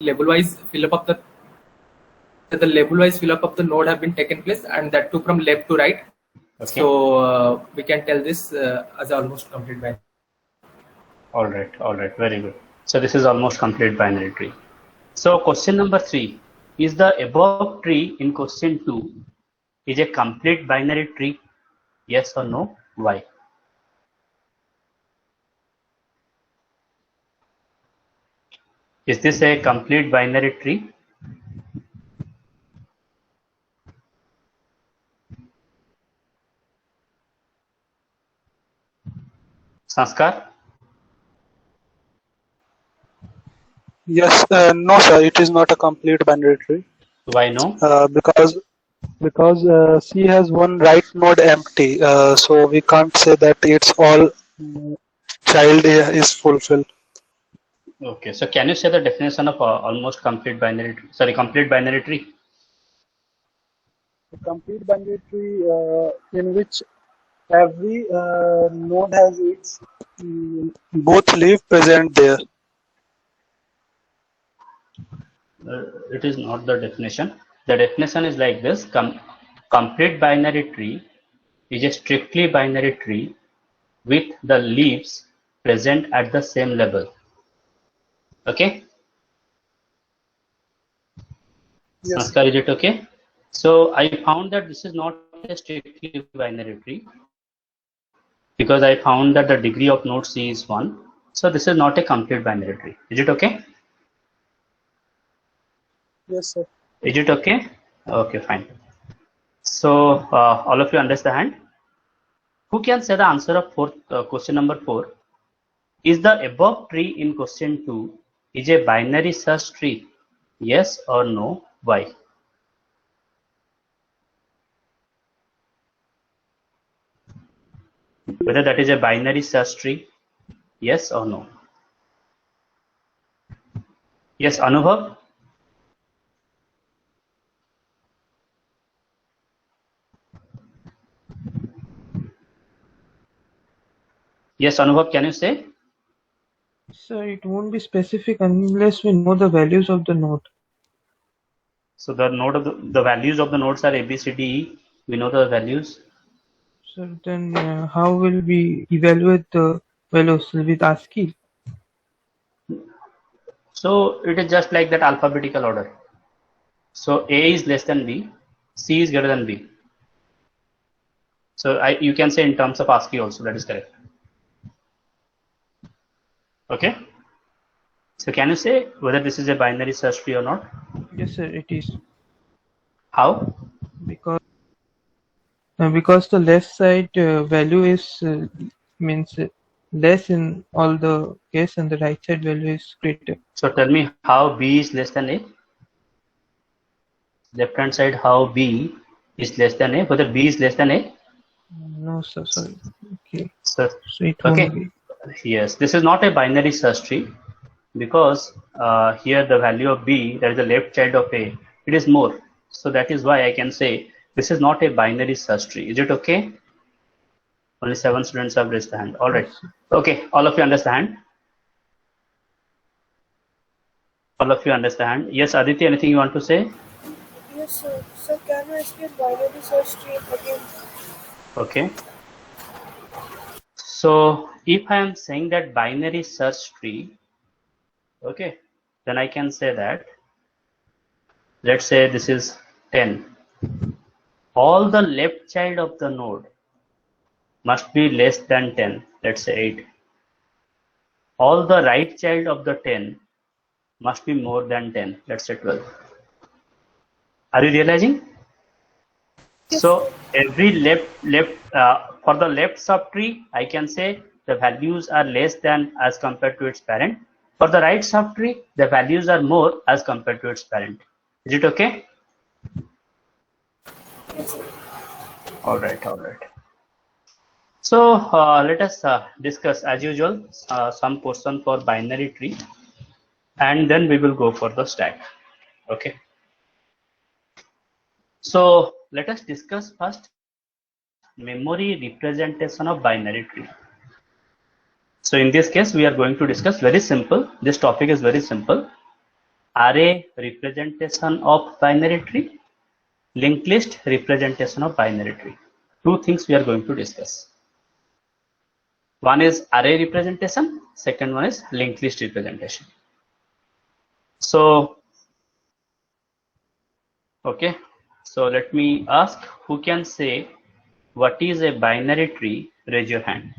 label-wise fill up of the node have been taken place, and that too from left to right. Okay. So we can tell this as almost complete binary. All right, very good. So this is almost complete binary tree. So question number 3, is the above tree in question 2 is a complete binary tree? Yes or no? Why? Is this a complete binary tree? Sanskar? Yes, no, sir. It is not a complete binary tree. Why no? Because C has one right node empty, so we can't say that its all child is fulfilled. Okay, so can you say the definition of almost complete binary tree? Sorry, complete binary tree. A complete binary tree in which every node has its both leaf present there. It is not the definition. The definition is like this: complete binary tree is a strictly binary tree with the leaves present at the same level. Okay? Yes. Sanskar, is it okay? So I found that this is not a strictly binary tree because I found that the degree of node C is 1. So this is not a complete binary tree. Is it okay? Yes, sir. Is it okay? Okay, fine. So all of you understand? Who can say the answer of question number 4? Is the above tree in question 2 is a binary search tree? Yes or no? Why? Whether that is a binary search tree? Yes or no? Yes, Anubhav? Yes, Anubhav, can you say? So it won't be specific unless we know the values of the node. So the node of the values of the nodes are A, B, C, D, E. We know the values. So then how will we evaluate the values with ASCII? So it is just like that alphabetical order. So A is less than B, C is greater than B. So you can say in terms of ASCII also, that is correct. Okay. So can you say whether this is a binary search tree or not? Yes, sir, it is. How? Because the left side value is means less in all the case, and the right side value is greater. So tell me how B is less than A. Left hand side, how B is less than A. Whether B is less than A? No, sir, sorry. Okay. So it won't okay. be. Yes, this is not a binary search tree because here the value of B, that is the left child of A, it is more. So that is why I can say this is not a binary search tree. Is it okay? Only 7 students have raised the hand. All right. Okay, all of you understand? All of you understand? Yes, Aditi, anything you want to say? Yes, sir. Sir, can you explain binary search tree again? Okay. So if I am saying that binary search tree, okay, then I can say that, let's say this is 10. All the left child of the node must be less than 10, let's say 8. All the right child of the 10 must be more than 10, let's say 12. Are you realizing? Yes. So every for the left subtree, I can say the values are less than as compared to its parent. For the right subtree, the values are more as compared to its parent. Is it okay? Yes, sir. All right, all right. So let us discuss as usual some portion for binary tree, and then we will go for the stack. Okay. So let us discuss first memory representation of binary tree. So in this case, we are going to discuss very simple. This topic is very simple. array representation of binary tree, linked list representation of binary tree. Two things we are going to discuss. One is array representation, second one is linked list representation. So, okay, so let me ask, who can say what is a binary tree? Raise your hand.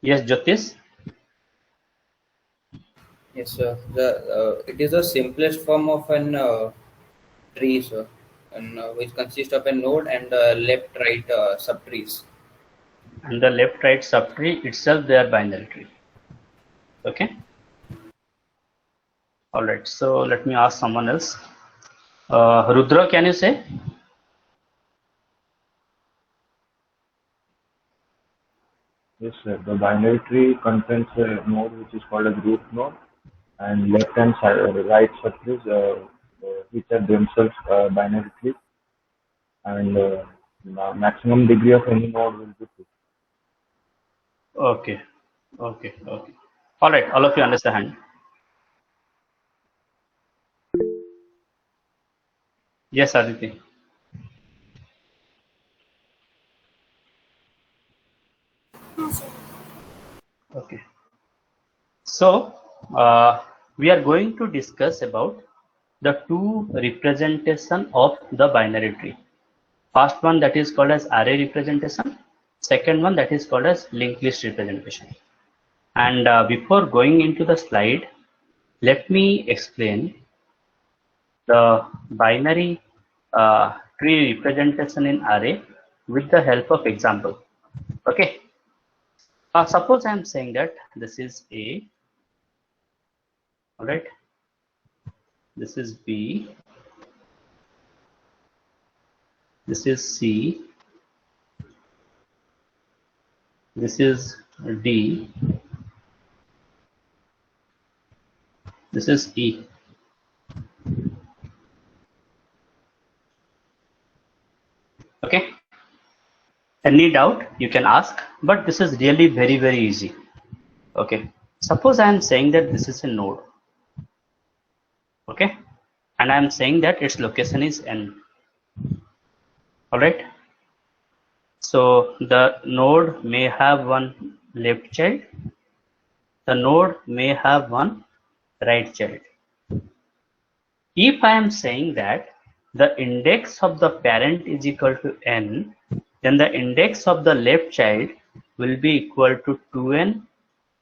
Yes, Jyotish? Yes, sir. It is the simplest form of an tree, sir, and which consists of a node and left-right subtrees. And the left-right subtree itself, they are binary tree. Okay. All right. So let me ask someone else. Rudra, can you say? Yes, sir. The binary tree contains a node which is called as root node, and left and right subtrees which are themselves binary trees, and maximum degree of any node will be 2. Okay. Okay. Okay. All right. All of you understand. Yes, Aditi. Okay. So we are going to discuss about the two representation of the binary tree. First one, that is called as array representation. Second one, that is called as linked list representation. And before going into the slide, let me explain the binary tree representation in array with the help of example. Okay. Suppose I am saying that this is A, all right, this is B, this is C, this is D, this is E. Okay. Any doubt you can ask, but this is really very, very easy. Okay. Suppose I am saying that this is a node. Okay. And I am saying that its location is N. All right. So the node may have one left child. The node may have one right child. If I am saying that the index of the parent is equal to N, then the index of the left child will be equal to 2n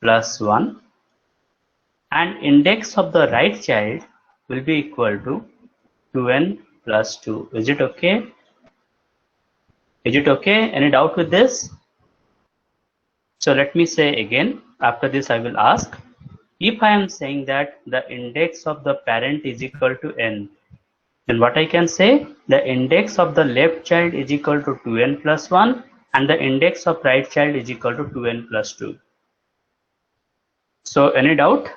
plus 1, and index of the right child will be equal to 2n plus 2. Is it okay? Is it okay? Any doubt with this? So let me say again, after this I will ask, if I am saying that the index of the parent is equal to n, then what I can say, the index of the left child is equal to 2n plus 1, and the index of right child is equal to 2n plus 2. So any doubt?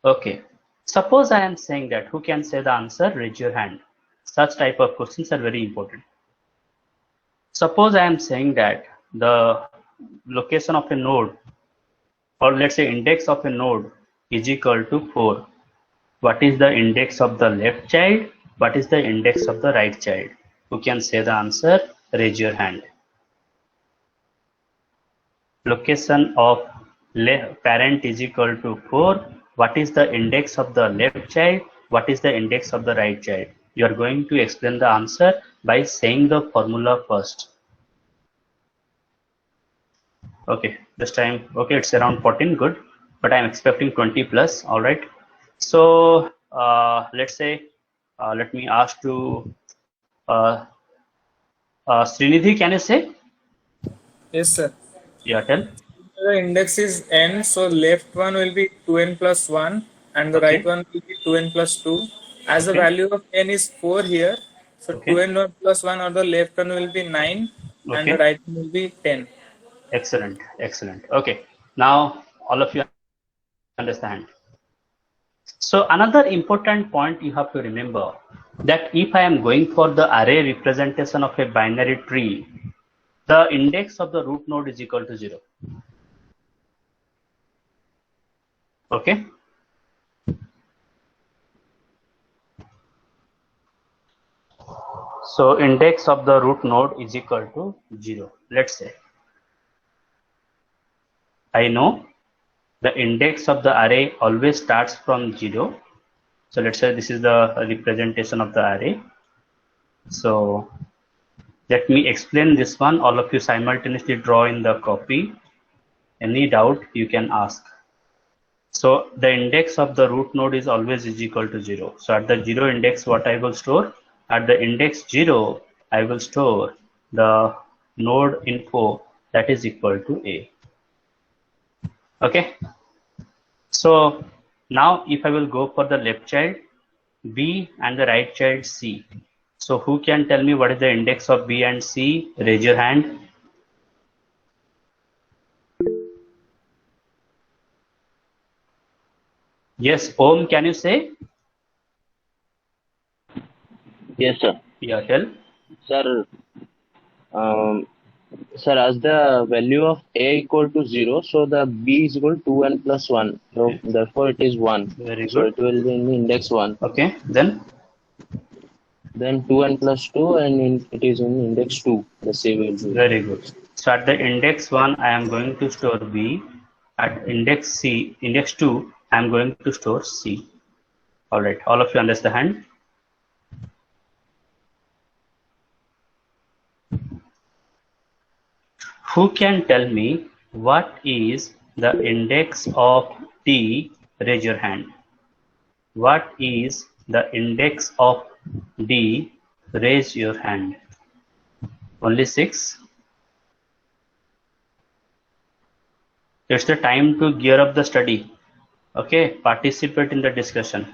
Okay. Suppose I am saying that, who can say the answer? Raise your hand. Such type of questions are very important. Suppose I am saying that the location of a node, or let's say index of a node, is equal to 4. What is the index of the left child? What is the index of the right child? Who can say the answer? Raise your hand. Location of parent is equal to 4. What is the index of the left child? What is the index of the right child? You are going to explain the answer by saying the formula first. Okay, this time, okay, it's around 14, good, but I'm expecting 20 plus. All right. So let's say, let me ask to Srinidhi, can you say? Yes, sir. Yeah, tell. The index is n, so left one will be 2n plus 1 and the Okay. right one will be 2n plus 2. As the Okay. value of n is 4 here, so Okay. 2n plus 1 on the left one will be 9 and the Okay. right one will be 10. Excellent, excellent. Okay, now all of you understand. So another important point you have to remember, that if I am going for the array representation of a binary tree, the index of the root node is equal to 0. Okay. So index of the root node is equal to 0. Let's say I know the index of the array always starts from 0. So let's say this is the representation of the array. So let me explain this one. All of you simultaneously draw in the copy. Any doubt you can ask. So the index of the root node is always is equal to 0. So at the 0 index, what I will store? At the index 0, I will store the node info that is equal to A. Okay. So now if I will go for the left child B and the right child C. So who can tell me what is the index of B and C? Raise your hand. Yes, Om, can you say? Yes, sir. Yeah, tell. Sir, sir, as the value of A equal to 0, so the B is equal to 2n plus 1. So therefore it is 1. Very So good. it will be in the index 1. Okay, then 2n plus 2 and it is in index 2. The same will be. very good. So at the index 1, I am going to store B. At index 2, I am going to store C. All right, all of you understand? Who can tell me what is the index of D? Raise your hand. What is the index of D? Raise your hand. Only 6. It's the time to gear up the study. Okay, participate in the discussion.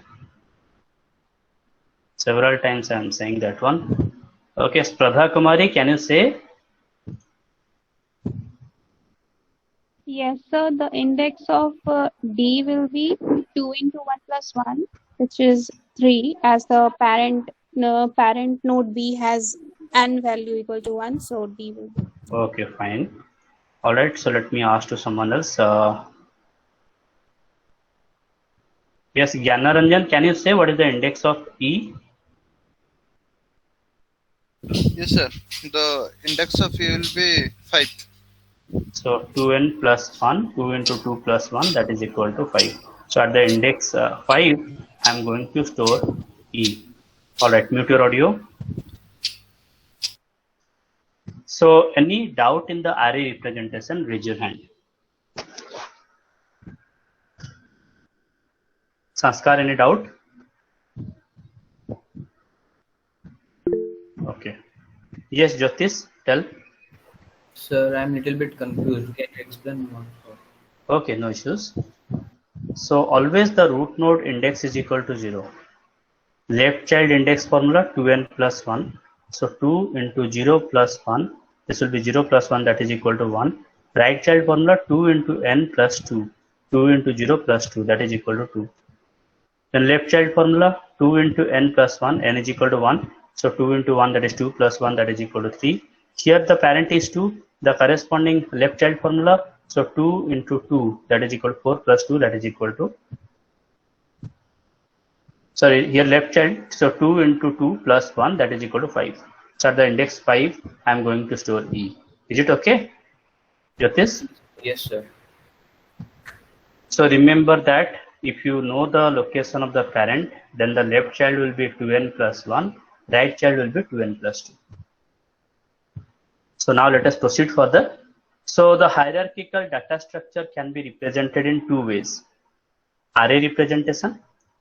Several times I am saying that one. Okay, Spradha Kumari, can you say? Yes, so the index of D will be 2 into 1 plus 1, which is 3, as the parent node B has n value equal to 1, so D will be. Okay, fine. All right, so let me ask to someone else. Yes, Gyanaranjan, can you say what is the index of E? Yes, sir. The index of E will be 5. So 2n plus 1, 2 into 2 plus 1, that is equal to 5. So at the index 5, I am going to store E. All right, mute your audio. So any doubt in the array representation, raise your hand. Sanskar, any doubt? Okay. Yes, Jyotish, tell. Sir, I'm a little bit confused. Can you explain more? Okay, no issues. So always the root node index is equal to 0. Left child index formula 2n plus 1. So 2 into 0 plus 1. This will be 0 plus 1, that is equal to 1. Right child formula 2 into n plus 2. 2 into 0 plus 2, that is equal to 2. Then left child formula 2 into n plus 1, n is equal to 1. So 2 into 1, that is 2 plus 1, that is equal to 3. Here the parent is 2, the corresponding left child formula. So 2 into 2, that is equal to 4 plus 2, that is equal to, sorry, here left child, so 2 into 2 plus 1, that is equal to 5. So at the index 5, I am going to store E. Is it okay? Jyotish? Yes, sir. So remember that if you know the location of the parent, then the left child will be 2n plus 1, right child will be 2n plus 2. So now let us proceed further. So the hierarchical data structure can be represented in 2 ways. Array representation,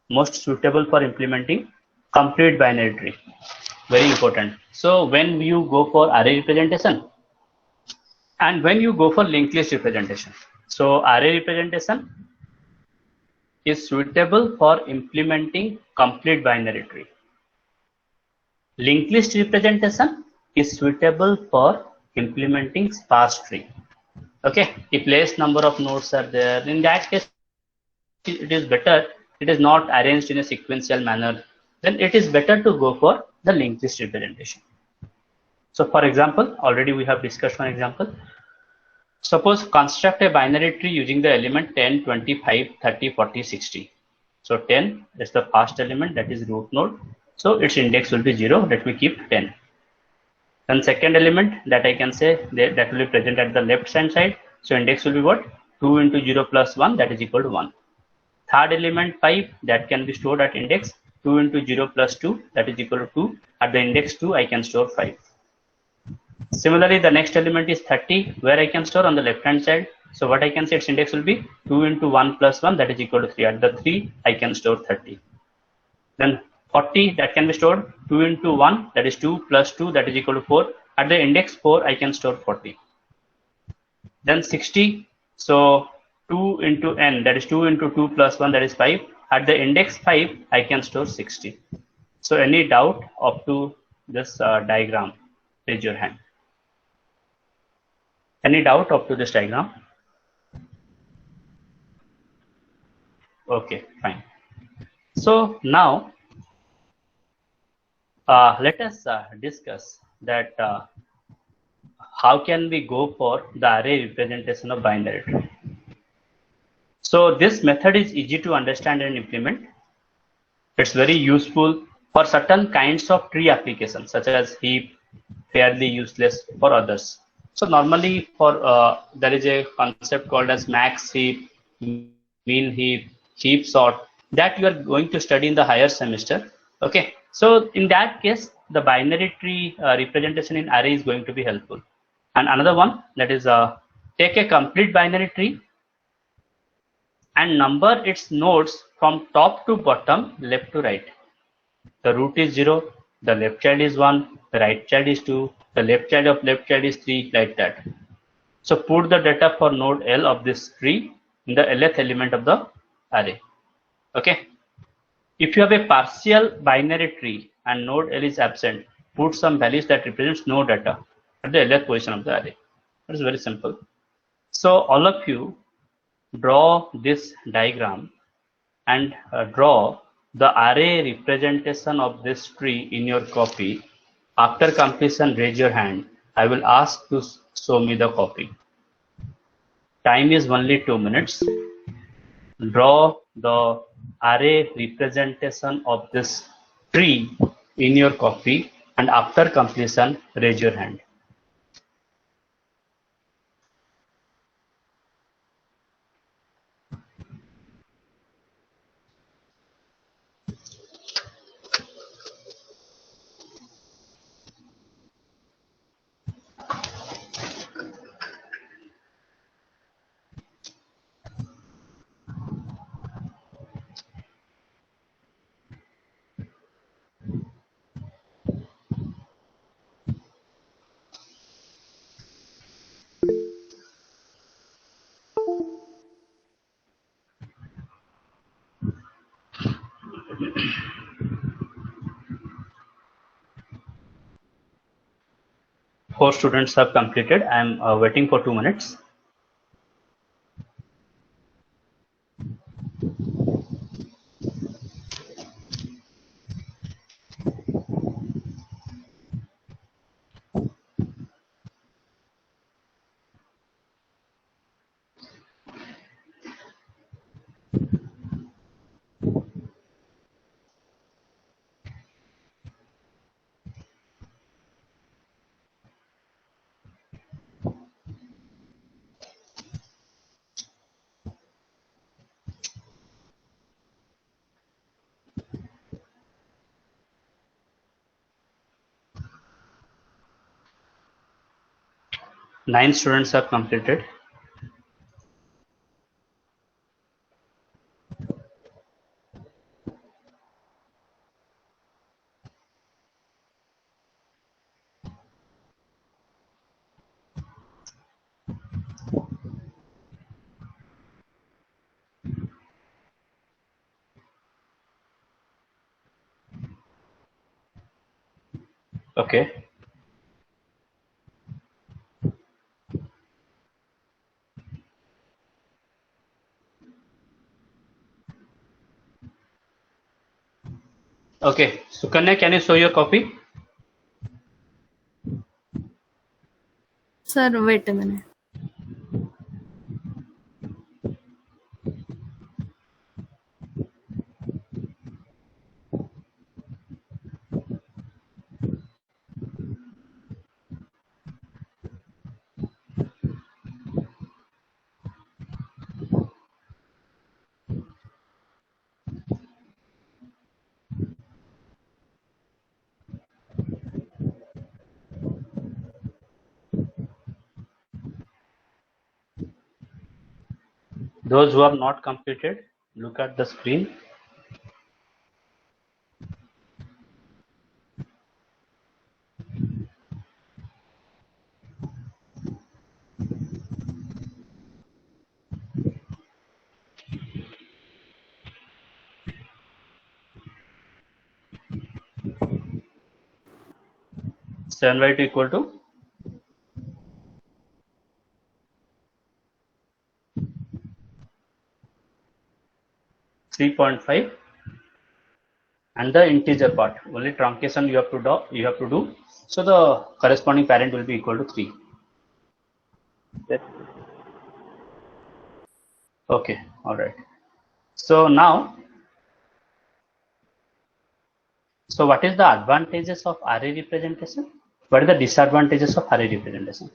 most suitable for implementing complete binary tree. Very important. So when you go for array representation and when you go for linked list representation. So array representation is suitable for implementing complete binary tree. Linked list representation is suitable for implementing sparse tree. Okay, if less number of nodes are there, in that case it is better. It is not arranged in a sequential manner. then it is better to go for the linked list representation. So for example, already we have discussed one example. Suppose construct a binary tree using the element 10, 25, 30, 40, 60. So 10 is the first element, that is root node. So its index will be 0. Let me keep 10. Then second element that I can say that will be present at the left hand side. So index will be what? 2 into 0 plus 1, that is equal to 1. Third element 5, that can be stored at index 2 into 0 plus 2, that is equal to 2. At the index 2, I can store 5. Similarly, the next element is 30, where I can store on the left hand side. So what I can say, its index will be 2 into 1 plus 1, that is equal to 3. At the 3, I can store 30. Then 40, that can be stored 2 into 1, that is 2 plus 2, that is equal to 4. At the index 4, I can store 40. Then 60, so 2 into n, that is 2 into 2 plus 1, that is 5. At the index 5, I can store 60. So any doubt up to this diagram? Raise your hand. Any doubt up to this diagram? Okay, fine. So now let us discuss that how can we go for the array representation of binary tree. So this method is easy to understand and implement. It's very useful for certain kinds of tree applications such as heap, fairly useless for others. So normally for there is a concept called as max heap, mean heap, heap sort, that you are going to study in the higher semester. Okay, so in that case the binary tree representation in array is going to be helpful. And another one, that is take a complete binary tree and number its nodes from top to bottom, left to right. The root is 0, the left child is 1, the right child is 2, the left child of left child is 3, like that. So put the data for node L of this tree in the lth element of the array. Okay. If you have a partial binary tree and node L is absent, put some values that represents no data at the lth position of the array. That is very simple. So all of you draw this diagram and draw the array representation of this tree in your copy. After completion, raise your hand. I will ask to show me the copy. Time is only 2 minutes. Draw the array representation of this tree in your copy, and after completion, raise your hand. Four students have completed. I am waiting for 2 minutes. Nine students have completed. Okay. Okay, Sukanya, can you show your copy? Sir, wait a minute. Those who have not completed, look at the screen. Seven by 2 equal to 3.5, and the integer part only truncation you have to do. So the corresponding parent will be equal to 3. Yes. Okay, all right. So now, so what is the advantages of array representation? What are the disadvantages of array representation?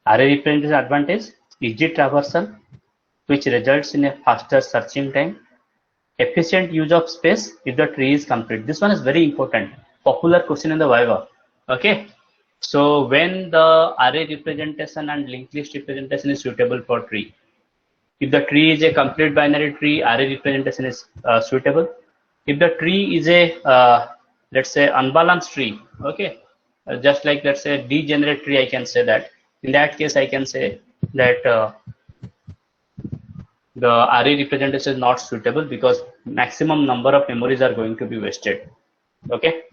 Array representation advantage: easy traversal, which results in a faster searching time. Efficient use of space if the tree is complete. This one is very important. Popular question in the Viva. Okay. So when the array representation and linked list representation is suitable for tree. If the tree is a complete binary tree, array representation is suitable. If the tree is a let's say unbalanced tree, okay, just like let's say degenerate tree, I can say that. In that case, I can say that the array representation is not suitable because maximum number of memories are going to be wasted. Okay.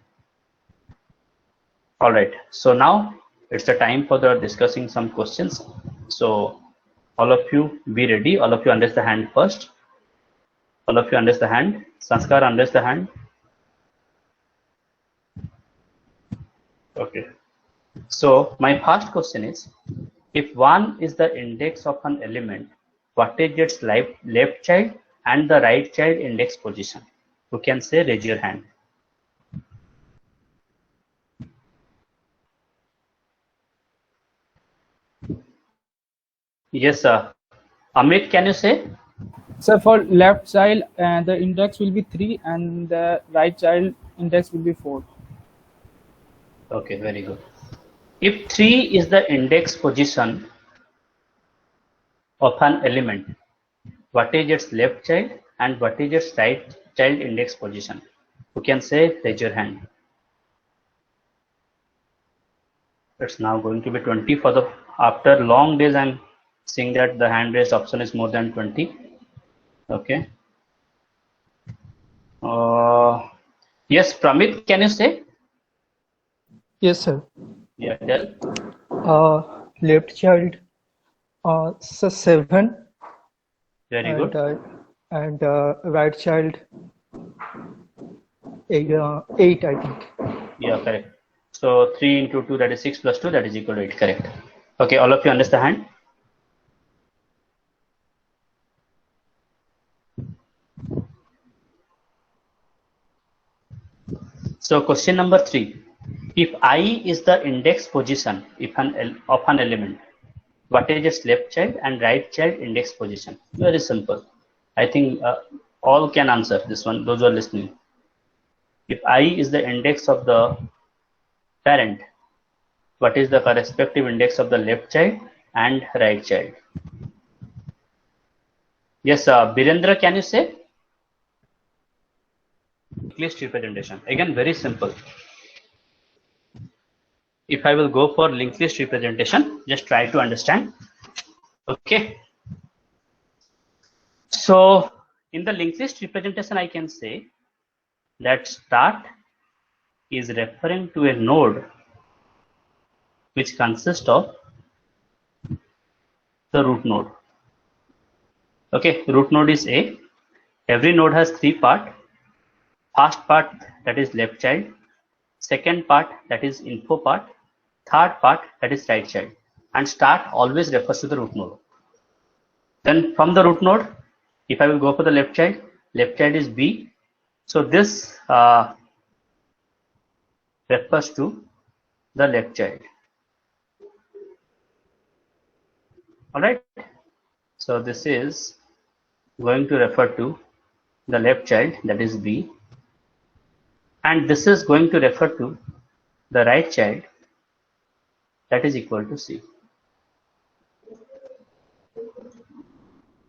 All right. So now it's the time for the discussing some questions. So all of you be ready. All of you raise the hand first. All of you raise the hand. Sanskar, raise the hand. Okay. So my first question is, if 1 is the index of an element, what is its left child and the right child index position? Who can say? Raise your hand. Yes, sir. Amit, can you say? So for left child, the index will be 3 and the right child index will be 4. Okay, very good. If 3 is the index position of an element, what is its left child and what is its right child index position? Who can say? Raise your hand. It's now going to be 20 for the after long days. I'm seeing that the hand raised option is more than 20. Okay. Yes, Pramit, can you say? Yes, sir. Yeah, tell. Left child, so 7. Very and, good. And right child, 8, I think. Yeah, correct. So 3 into 2, that is 6 plus 2, that is equal to 8. Correct. Okay, all of you understand? So question number 3. If I is the index position of an element, what is its left child and right child index position? Very simple. I think all can answer this one, those who are listening. If I is the index of the parent, what is the respective index of the left child and right child? Yes, Birendra, can you say? List representation. Again, very simple. If I will go for linked list representation, just try to understand. Okay. So in the linked list representation, I can say that start is referring to a node which consists of the root node. Okay, root node is A. Every node has 3 parts. First part, that is left child. Second part, that is info part. Third part, that is right child. And start always refers to the root node. Then from the root node, if I will go for the left child is B. So this refers to the left child. All right. So this is going to refer to the left child, that is B. And this is going to refer to the right child, that is equal to C.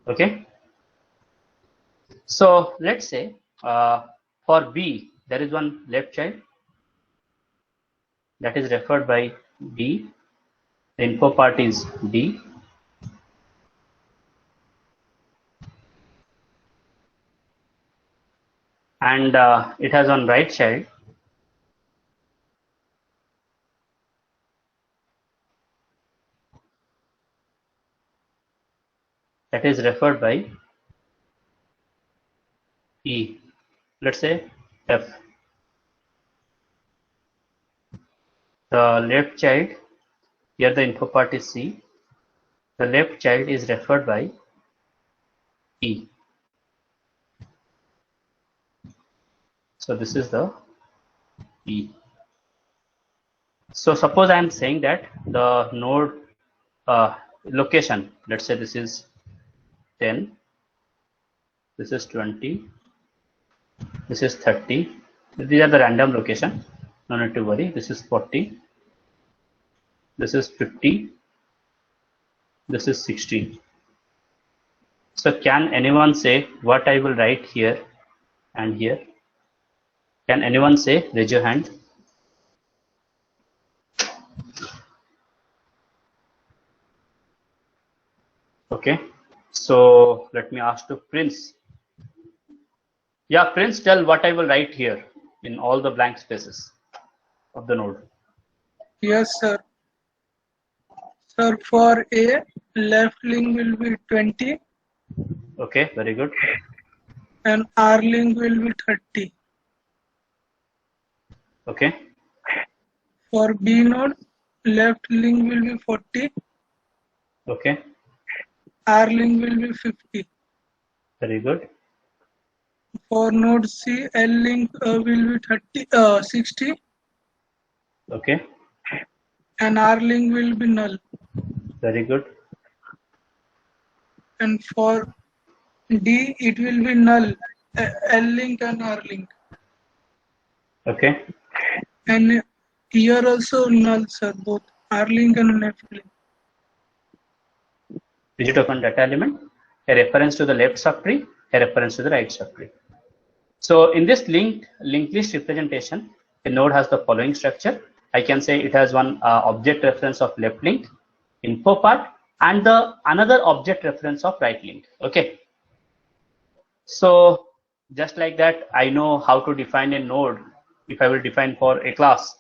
Okay. So let's say for B, there is one left child that is referred by D. The info part is D. And it has one right child that is referred by E. Let's say F. The left child, here the info part is C. The left child is referred by E. So this is the E. So suppose I am saying that the node location, let's say this is 10, this is 20, this is 30. These are the random location. No need to worry. This is 40. This is 50. This is 60. So can anyone say what I will write here and here? Can anyone say? Raise your hand. Okay. So let me ask to Prince. Yeah, Prince, tell what I will write here in all the blank spaces of the node. Yes, sir. Sir, for A, left link will be 20 Okay, very good. and R link will be 30. Okay. For B node, left link will be 40, Okay, R link will be 50. very good. For node C, L link will be 60 Okay, and R link will be null. very good. And for D, it will be null, L link and R link. Okay, And here also null, sir, both R link and left link. digit of one data element, a reference to the left subtree, a reference to the right subtree. So in this linked list representation, a node has the following structure. I can say it has one object reference of left link, info part, and the another object reference of right link. Okay. So just like that, I know how to define a node if I will define for a class.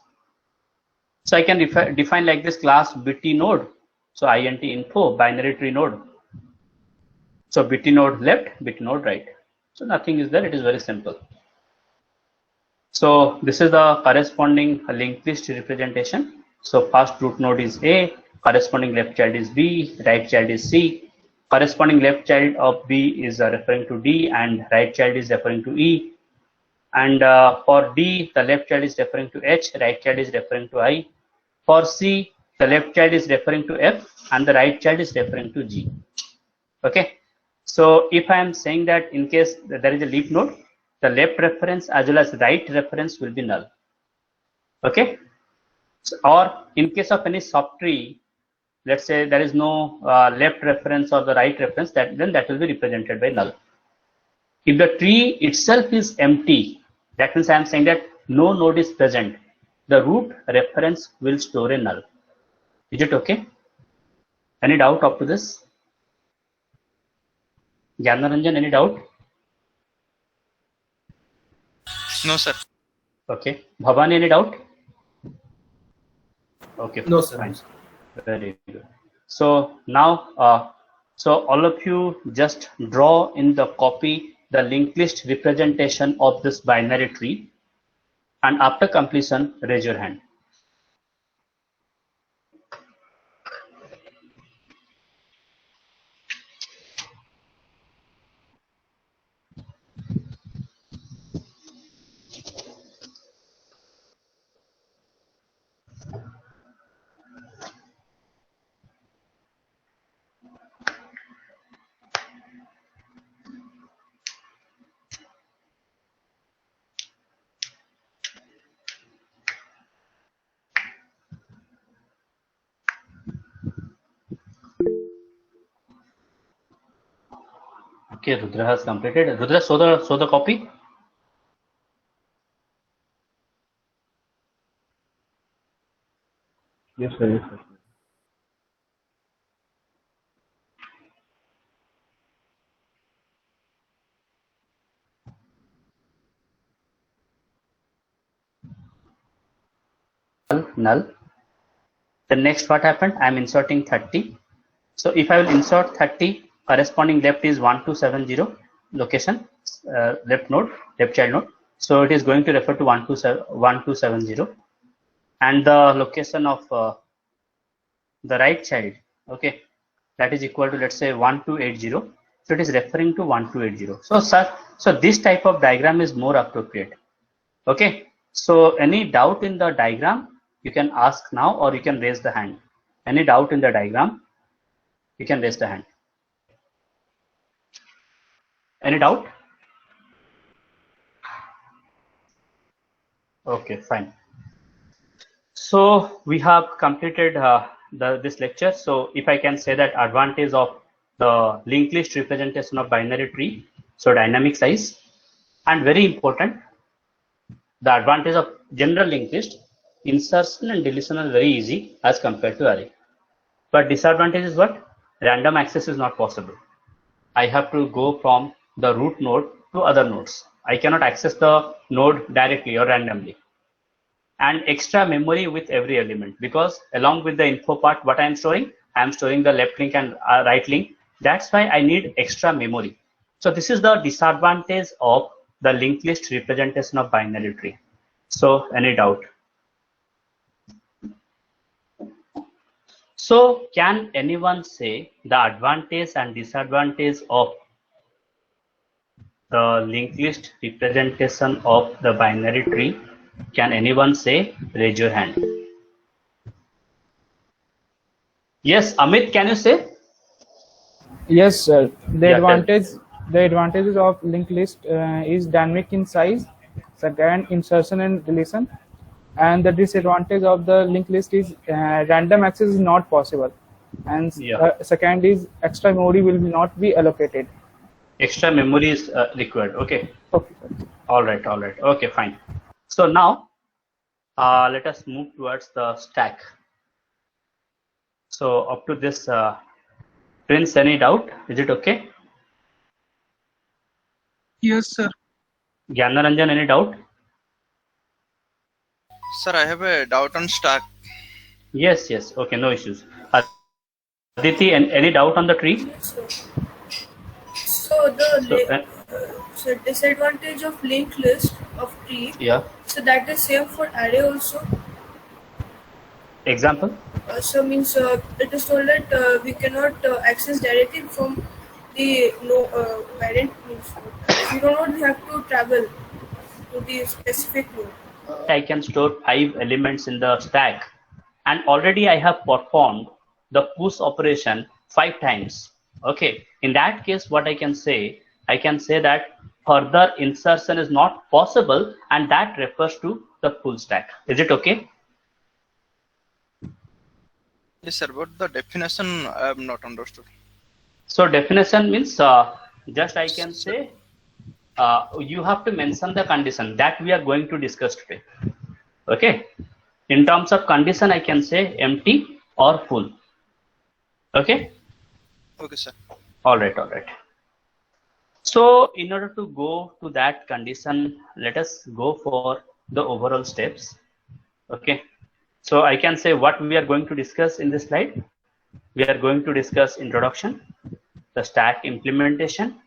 So I can define like this class BT node. So int info binary tree node. So BT node left, BT node right. So nothing is there. It is very simple. So this is the corresponding linked list representation. So first root node is A, corresponding left child is B, right child is C. Corresponding left child of B is referring to D and right child is referring to E. And for D, the left child is referring to H, right child is referring to I. For C, the left child is referring to F and the right child is referring to G. Okay. So if I am saying that in case there is a leaf node, the left reference as well as right reference will be null. Okay. So, or in case of any subtree, let's say there is no left reference or the right reference, then that will be represented by null. If the tree itself is empty, that means I am saying that no node is present. The root reference will store a null. Is it okay? Any doubt up to this? Gyanaranjan, any doubt? No, sir. Okay. Bhavani, any doubt? Okay. No, sir. Fine. Very good. So now, so all of you just draw in the copy the linked list representation of this binary tree? And after completion, raise your hand. Okay, Rudra has completed. Rudra, show the copy. Yes, sir. Yes, sir. Null. The next what happened? I'm inserting 30. So if I will insert 30, corresponding left is 1270 location, left node, left child node. So it is going to refer to 1270, and the location of the right child, okay, that is equal to, let's say, 1280. So it is referring to 1280. So sir, so this type of diagram is more appropriate. Okay. So any doubt in the diagram, you can ask now, or you can raise the hand. Any doubt in the diagram, you can raise the hand. Any doubt? Okay, fine. So we have completed this lecture. So if I can say that advantage of the linked list representation of binary tree, so dynamic size, and very important, the advantage of general linked list, insertion and deletion are very easy as compared to array. But disadvantage is what? Random access is not possible. I have to go from the root node to other nodes. I cannot access the node directly or randomly. And extra memory with every element, because along with the info part, what I am storing the left link and right link. That's why I need extra memory. So this is the disadvantage of the linked list representation of binary tree. So any doubt? So can anyone say the advantage and disadvantage of the linked list representation of the binary tree? Can anyone say? Raise your hand. Yes, Amit, can you say? Yes, sir. The Yeah, advantages of linked list is dynamic in size, second insertion and deletion, and the disadvantage of the linked list is random access is not possible, and second is extra memory will not be allocated. Extra memory is required. Okay. Okay. All right. All right. Okay. Fine. So now let us move towards the stack. So up to this, Prince, any doubt? Is it okay? Yes, sir. Gyanaranjan, any doubt? Sir, I have a doubt on stack. Yes, yes. Okay, no issues. Aditi, any doubt on the tree? So the so disadvantage of linked list of tree. Yeah. So that is same for array also. Example? So means it is told that we cannot access directly from the parent. Means if you don't know, we have to travel to the specific node. I can store 5 elements in the stack, and already I have performed the push operation 5 times. Okay, in that case, what I can say that further insertion is not possible, and that refers to the full stack. Is it okay? Yes, sir. But the definition I have not understood. So definition means just I can say you have to mention the condition that we are going to discuss today. Okay. In terms of condition, I can say empty or full. Okay. Okay, sir. All right. All right. So in order to go to that condition, let us go for the overall steps. Okay. So I can say what we are going to discuss in this slide. We are going to discuss introduction, the stack implementation,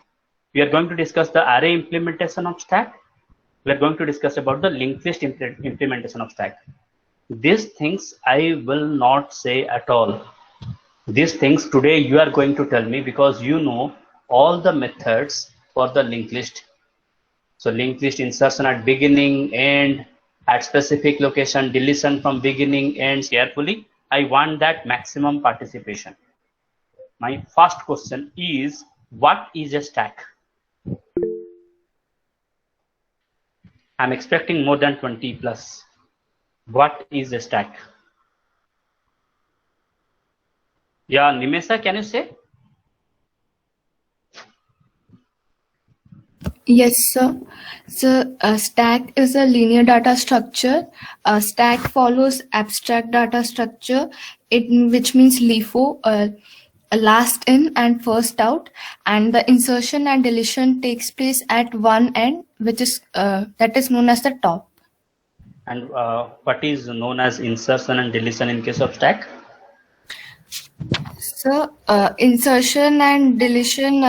We are going to discuss the array implementation of stack. We are going to discuss about the linked list implementation of stack. These things I will not say at all. These things today you are going to tell me, because you know all the methods for the linked list. So linked list insertion at beginning, end, at specific location, deletion from beginning, ends carefully. I want that maximum participation. My first question is, what is a stack? I'm expecting more than 20 plus. What is a stack? Yeah, Nimesa, can you say? Yes, sir. So a stack is a linear data structure. A stack follows abstract data structure, which means LIFO, last in and first out, and the insertion and deletion takes place at one end, which is that is known as the top. And what is known as insertion and deletion in case of stack? So insertion and deletion.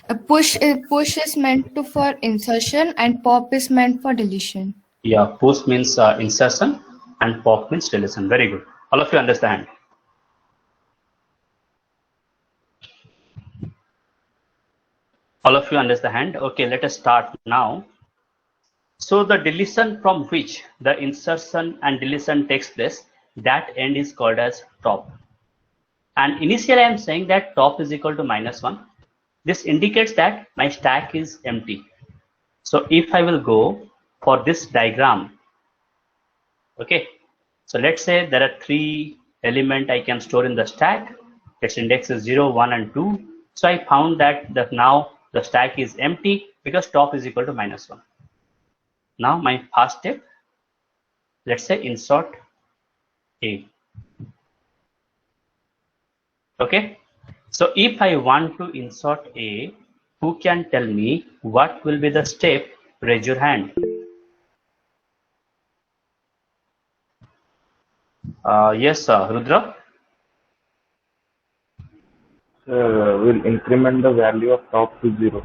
A push is meant to for insertion and pop is meant for deletion. Yeah, push means insertion and pop means deletion. Very good. All of you understand. All of you understand. Okay, let us start now. So the deletion from which the insertion and deletion takes place, that end is called as top. And initially I am saying that top is equal to -1. This indicates that my stack is empty. So if I will go for this diagram, okay, so let's say there are 3 elements I can store in the stack. Its index is 0, 1 and 2. So I found that now the stack is empty because top is equal to -1. Now my first step, let's say insert A. Okay. So if I want to insert A, who can tell me what will be the step? Raise your hand. Yes, Rudra. We'll increment the value of top to 0.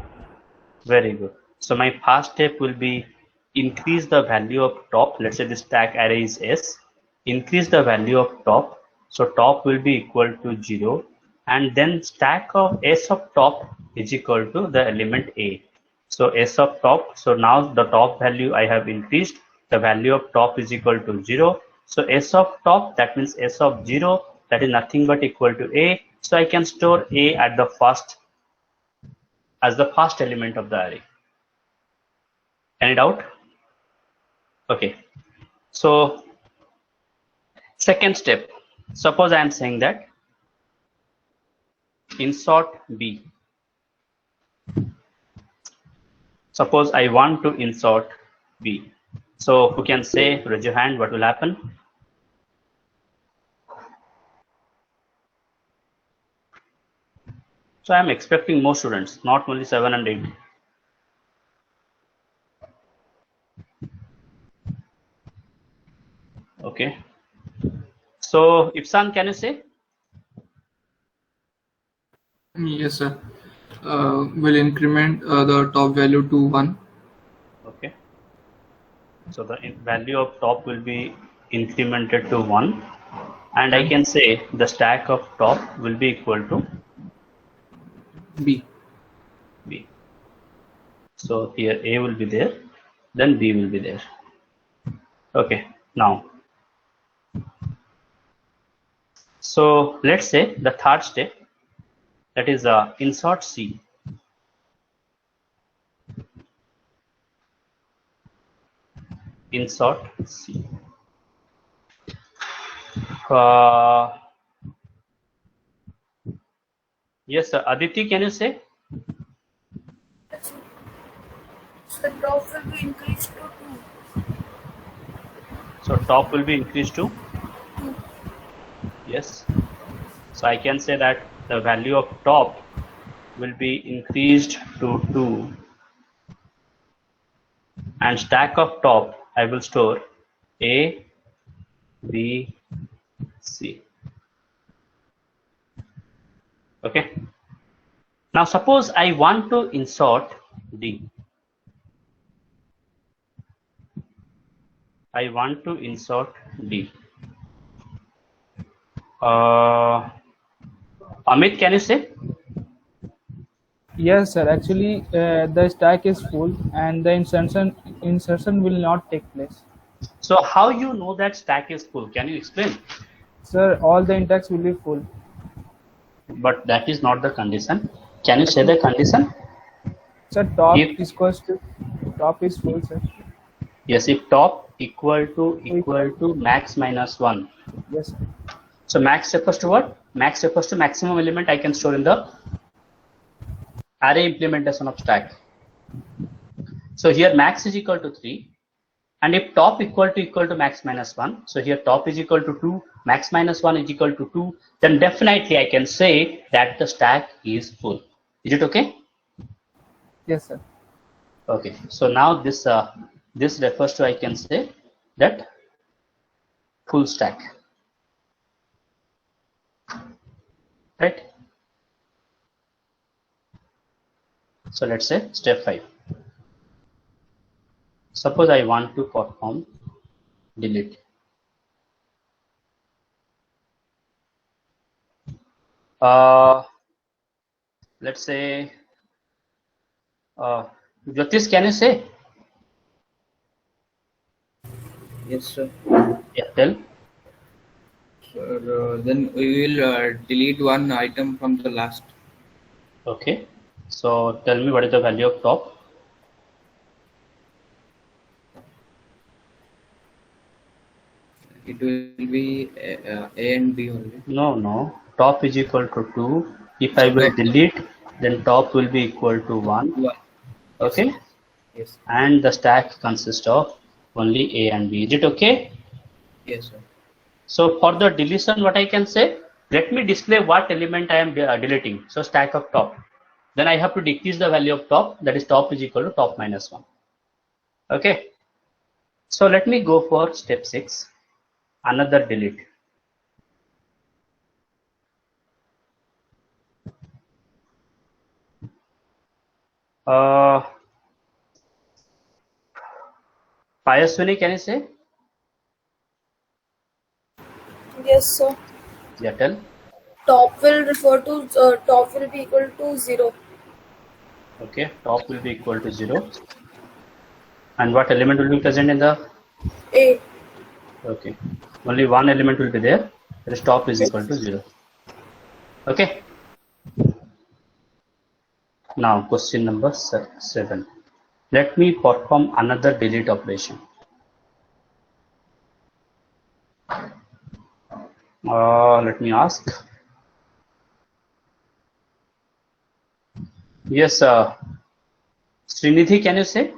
Very good. So my first step will be increase the value of top. Let's say the stack array is S. Increase the value of top. So top will be equal to 0. And then stack of S of top is equal to the element A. So S of top, so now the top value I have increased, the value of top is equal to 0. So S of top, that means S of 0, that is nothing but equal to A. So I can store A at the first, as the first element of the array. Any doubt? Okay. So second step, suppose I am saying that insert B. Suppose I want to insert B. So who can say, raise your hand, what will happen? So I am expecting more students, not only 7 and 8. Okay. So Ifsan, can you say? Yes, sir. Will increment the top value to 1. Okay. So the value of top will be incremented to 1. And I can say the stack of top will be equal to B. B. So here A will be there, then B will be there. Okay. Now, so let's say the third step, that is insert C. Insert C. Yes, sir. Aditi, can you say? So the top will be increased to 2. So top will be increased to 2. Yes. So I can say that the value of top will be increased to 2. And stack of top, I will store A, B, C. Okay. Now suppose I want to insert D. I want to insert D. Amit, can you say? Yes, sir. Actually, the stack is full, and the insertion will not take place. So how you know that stack is full? Can you explain? Sir, all the index will be full. But that is not the condition. Can you say the condition? Sir, top If- is equals to top is full, sir. Yes, if top equal to max minus 1. Yes, sir. So max refers to what? Max refers to maximum element I can store in the array implementation of stack. So here max is equal to 3, and if top equal to max minus 1, so here top is equal to 2, max minus 1 is equal to 2, then definitely I can say that the stack is full. Is it okay? Yes, sir. Okay, so now this refers to, I can say that full stack, right? So let's say step 5. Suppose I want to perform delete. Let's say, Jyotish, can you say? Yes, sir. Yeah, tell. So then we will delete one item from the last. Okay. So tell me what is the value of top? It will be A and B only. No. Top is equal to 2. If I will delete, then top will be equal to 1. Okay. Yes. And the stack consists of only A and B. Is it okay? Yes, sir. So for the deletion, what I can say, let me display what element I am deleting. So stack of top. Then I have to decrease the value of top, that is top is equal to top minus 1. Okay. So let me go for step 6, another delete. Payaswini, can you say? Yes, sir. Yeah, tell. Top will refer to top will be equal to 0. Okay, top will be equal to 0. And what element will be present in the? A. Okay, only one element will be there. That is top is equal to 0. Okay. Now question number 7. Let me perform another delete operation. Let me ask. Yes, Srinidhi, can you say?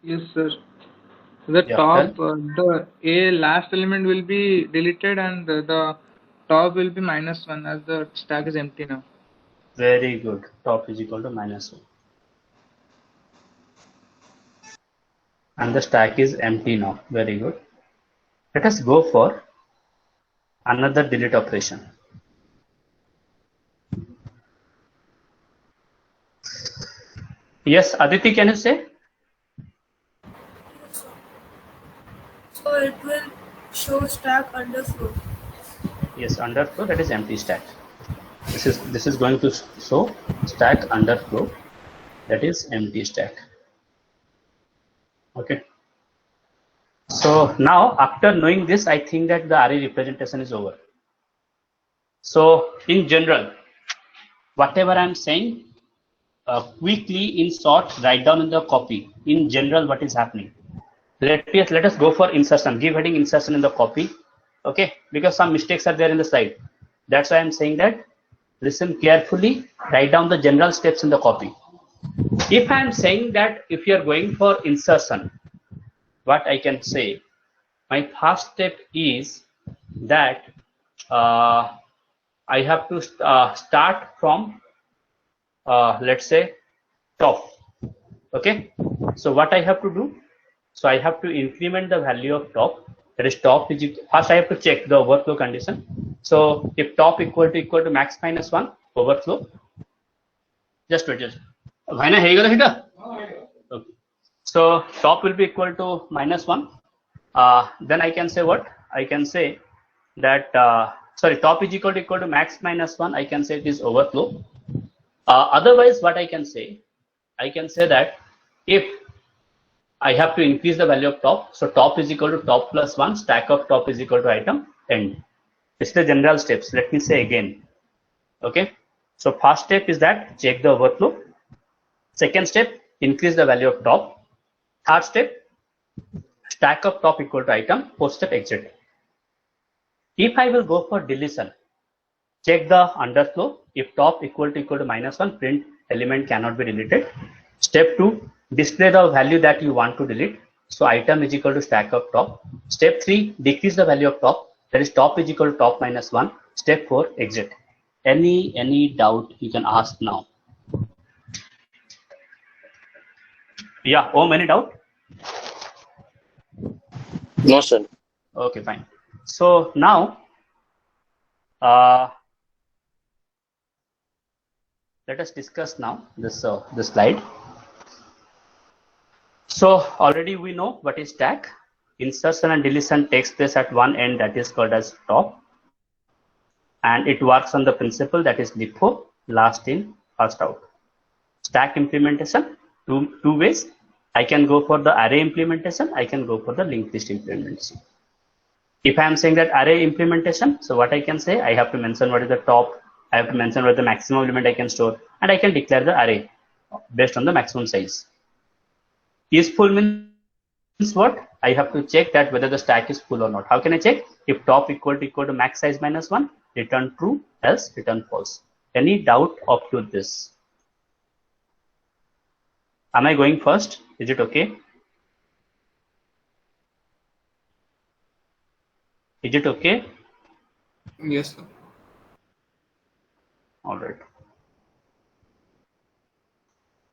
Yes, sir. The Yeah, top, the A last element will be deleted, and the top will be minus 1 as the stack is empty now. Very good. Top is equal to minus 1. And the stack is empty now. Very good. Let us go for another delete operation. Yes, Aditi, can you say? So it will show stack underflow. Yes, underflow, that is empty stack. This is going to show stack underflow, that is empty stack. Okay. So now after knowing this, I think that the array representation is over. So in general, whatever I'm saying, quickly in short, write down in the copy. In general, what is happening? Let us go for insertion. Give heading insertion in the copy. Okay, because some mistakes are there in the slide. That's why I'm saying that listen carefully, write down the general steps in the copy. If I'm saying that if you're going for insertion, what I can say, my first step is that I have to start from let's say top. Okay, so what I have to do, so I have to increment the value of top, that is top is first I have to check the overflow condition. So if top equal to max minus 1, overflow. Just wait. Okay. So top will be equal to minus 1. Then I can say what? I can say that top is equal to max minus 1. I can say it is overflow. Otherwise, what I can say that if I have to increase the value of top, so top is equal to top plus 1, stack of top is equal to item end. This is the general steps. Let me say again. Okay. So first step is that check the overflow. Second step, increase the value of top. Third step, stack of top equal to item. Fourth step, exit. If I will go for deletion, check the underflow. If top equal to minus 1, print element cannot be deleted. Step 2, display the value that you want to delete. So item is equal to stack of top. Step 3, decrease the value of top. That is top is equal to top minus 1. Step 4, exit. Any doubt you can ask now? Yeah, any doubt? No, sir. Okay, fine. So now, let us discuss now this slide. So already we know what is stack. Insertion and deletion takes place at one end, that is called as top, and it works on the principle that is LIFO, last in first out. Stack implementation, two ways. I can go for the array implementation, I can go for the linked list implementation. If I am saying that array implementation, so what I can say, I have to mention what is the top, I have to mention what is the maximum element I can store, and I can declare the array based on the maximum size. Is full means what? I have to check that whether the stack is full or not. How can I check? If top equal to max size minus 1, return true, else return false. Any doubt up to this? Am I going first? Is it okay? Is it okay? Yes, sir. All right.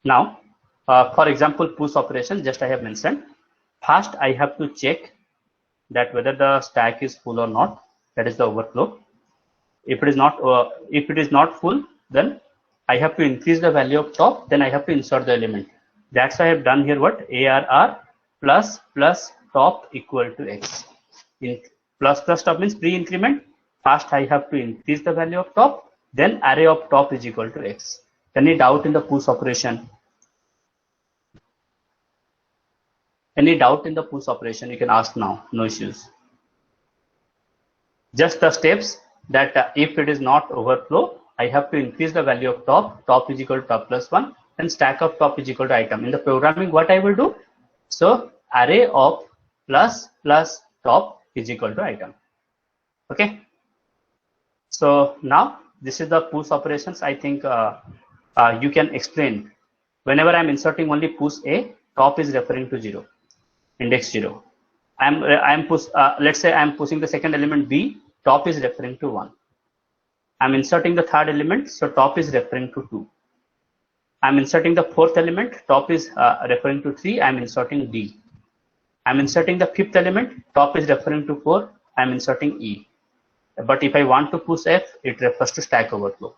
Now, for example, push operation, just I have mentioned. First, I have to check that whether the stack is full or not. That is the overflow. If it is not full, then I have to increase the value of top. Then I have to insert the element. That's why I have done here what? ARR plus top equal to X. In plus top means pre-increment. First, I have to increase the value of top. Then array of top is equal to X. Any doubt in the push operation? Any doubt in the push operation? You can ask now. No issues. Just the steps that if it is not overflow, I have to increase the value of top. Top is equal to top plus 1. And stack of top is equal to item. In the programming, what I will do? So array of plus top is equal to item. Okay. So now this is the push operations. I think you can explain. Whenever I'm inserting only push A, top is referring to 0, index 0. Let's say I'm pushing the second element B, top is referring to 1. I'm inserting the third element, so top is referring to 2. I'm inserting the fourth element, top is referring to 3, I'm inserting D. I'm inserting the fifth element, top is referring to 4, I'm inserting E. But if I want to push F, it refers to stack overflow.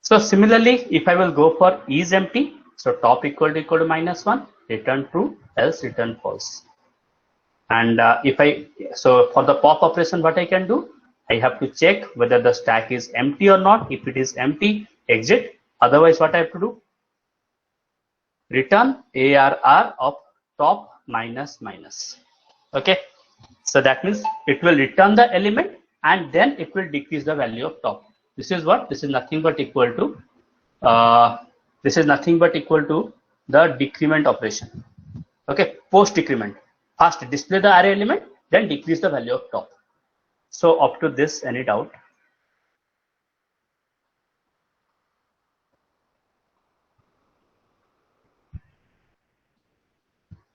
So similarly, if I will go for is empty, so top equal to minus 1, return true, else return false. And so for the pop operation, what I can do, I have to check whether the stack is empty or not. If it is empty, exit. Otherwise, what I have to do? Return ARR of top minus. Okay. So that means it will return the element and then it will decrease the value of top. This is what? This is nothing but equal to the decrement operation. Okay. Post decrement. First display the array element, then decrease the value of top. So up to this, any doubt?